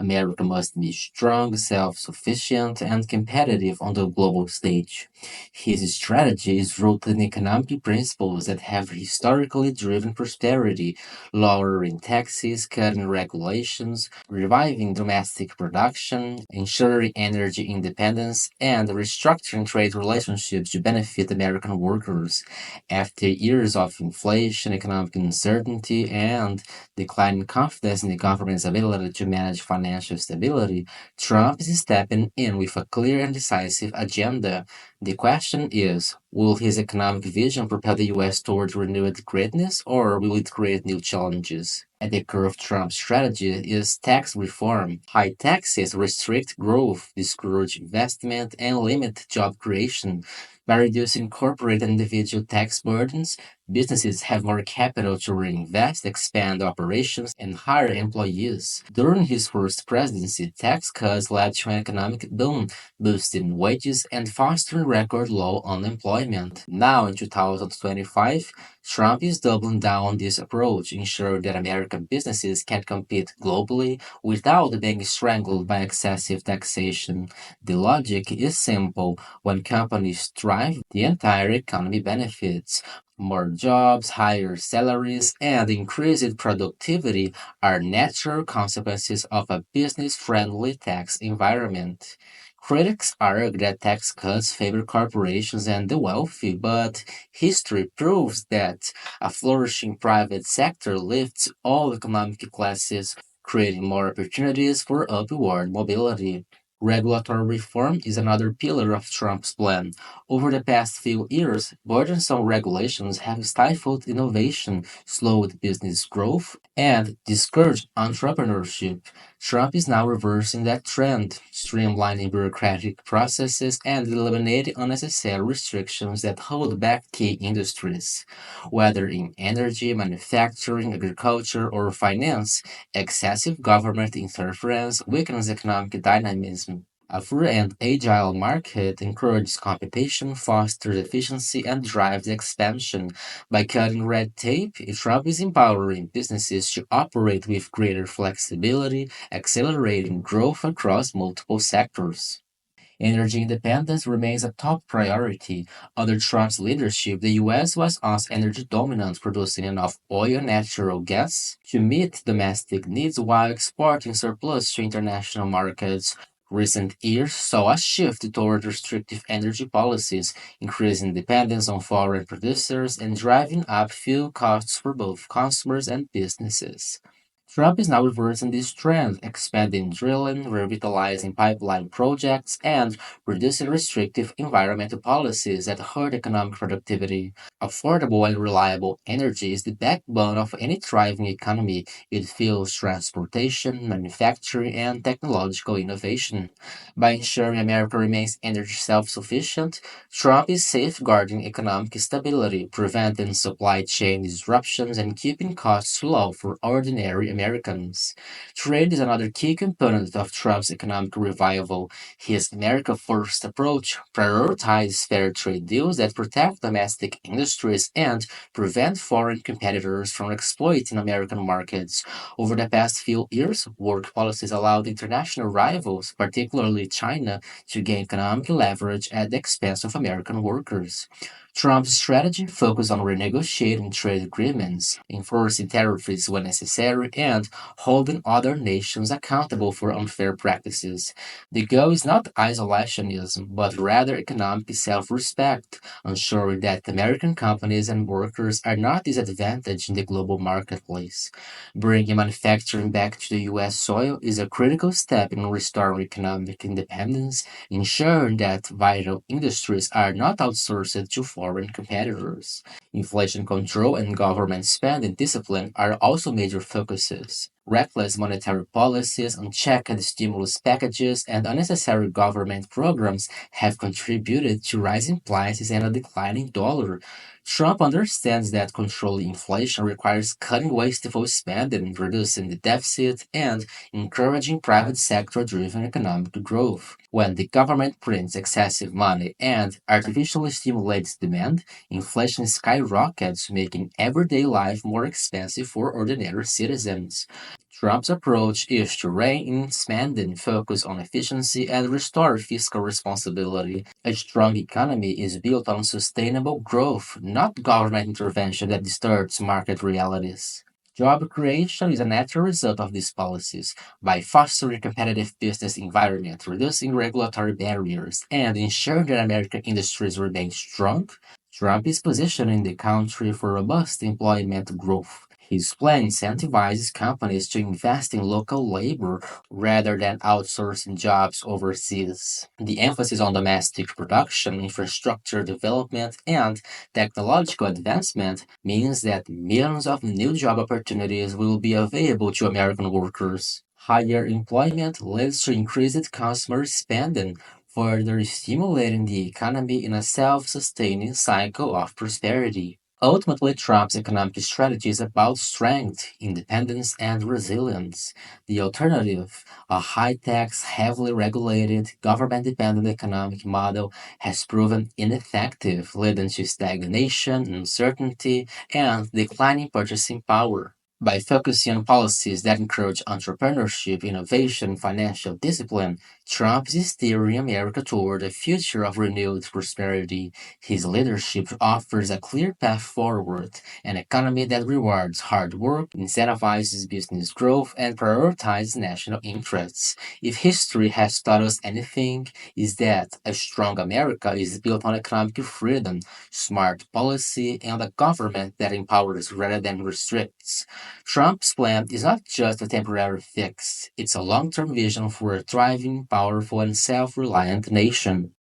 America must be strong, self sufficient, and competitive on the global stage. His strategy is rooted in economic principles that have historically driven prosperity, lowering taxes, cutting regulations, reviving domestic production, ensuring energy independence, and restructuring trade relationships to benefit American workers. After years of inflation, economic uncertainty, and declining confidence in the government's ability to manage financial stability, Trump is stepping in with a clear and decisive agenda. The question is, will his economic vision propel the US toward renewed greatness, or will it create new challenges? At the core of Trump's strategy is tax reform. High taxes restrict growth, discourage investment, and limit job creation. By reducing corporate and individual tax burdens, businesses have more capital to reinvest, expand operations, and hire employees. During his first presidency, tax cuts led to an economic boom, boosting wages and fostering record low unemployment. Now, in 2025, Trump is doubling down on this approach, ensuring that American businesses can compete globally without being strangled by excessive taxation. The logic is simple. When companies thrive, the entire economy benefits. More jobs, higher salaries, and increased productivity are natural consequences of a business friendly tax environment. Critics argue that tax cuts favor corporations and the wealthy, but history proves that a flourishing private sector lifts all economic classes, creating more opportunities for upward mobility. Regulatory reform is another pillar of Trump's plan. Over the past few years, burdensome regulations have stifled innovation, slowed business growth, and discouraged entrepreneurship. Trump is now reversing that trend, streamlining bureaucratic processes and eliminating unnecessary restrictions that hold back key industries. Whether in energy, manufacturing, agriculture, or finance, excessive government interference weakens economic dynamism. A free and agile market encourages competition, fosters efficiency, and drives expansion. By cutting red tape, Trump is empowering businesses to operate with greater flexibility, accelerating growth across multiple sectors. Energy independence remains a top priority. Under Trump's leadership, the U.S. was once energy dominant, producing enough oil and natural gas to meet domestic needs while exporting surplus to international markets. Recent years saw a shift toward restrictive energy policies, increasing dependence on foreign producers and driving up fuel costs for both consumers and businesses. Trump is now reversing this trend, expanding drilling, revitalizing pipeline projects, and reducing restrictive environmental policies that hurt economic productivity. Affordable and reliable energy is the backbone of any thriving economy. It fuels transportation, manufacturing, and technological innovation. By ensuring America remains energy self sufficient, Trump is safeguarding economic stability, preventing supply chain disruptions, and keeping costs low for ordinary Americans. Trade is another key component of Trump's economic revival. His America First approach prioritizes fair trade deals that protect domestic industries and prevent foreign competitors from exploiting American markets. Over the past few years, work policies allowed international rivals, particularly China, to gain economic leverage at the expense of American workers. Trump's strategy focused on renegotiating trade agreements, enforcing tariffs when necessary, and holding other nations accountable for unfair practices. The goal is not isolationism, but rather economic self respect, ensuring that American companies and workers are not disadvantaged in the global marketplace. Bringing manufacturing back to the U.S. soil is a critical step in restoring economic independence, ensuring that vital industries are not outsourced to foreign competitors. Inflation control and government spending discipline are also major focuses. Reckless monetary policies, unchecked stimulus packages, and unnecessary government programs have contributed to rising prices and a declining dollar. Trump understands that controlling inflation requires cutting wasteful spending, reducing the deficit, and encouraging private sector driven economic growth. When the government prints excessive money and artificially stimulates demand, inflation skyrockets, making everyday life more expensive for ordinary citizens. Trump's approach is to rein in spending, focus on efficiency, and restore fiscal responsibility. A strong economy is built on sustainable growth, not government intervention that distorts market realities. Job creation is a natural result of these policies. By fostering a competitive business environment, reducing regulatory barriers, and ensuring that American industries remain strong, Trump is positioning the country for robust employment growth. His plan incentivizes companies to invest in local labor rather than outsourcing jobs overseas. The emphasis on domestic production, infrastructure development, and technological advancement means that millions of new job opportunities will be available to American workers. Higher employment leads to increased consumer spending, further stimulating the economy in a self sustaining cycle of prosperity. Ultimately, Trump's economic strategy is about strength, independence, and resilience. The alternative, a high tax, heavily regulated, government dependent economic model, has proven ineffective, leading to stagnation, uncertainty, and declining purchasing power. By focusing on policies that encourage entrepreneurship, innovation, and financial discipline, Trump is steering America toward a future of renewed prosperity. His leadership offers a clear path forward, an economy that rewards hard work, incentivizes business growth, and prioritizes national interests. If history has taught us anything, is that a strong America is built on economic freedom, smart policy, and a government that empowers rather than restricts. Trump's plan is not just a temporary fix, it's a long term vision for a thriving, powerful, and self reliant nation.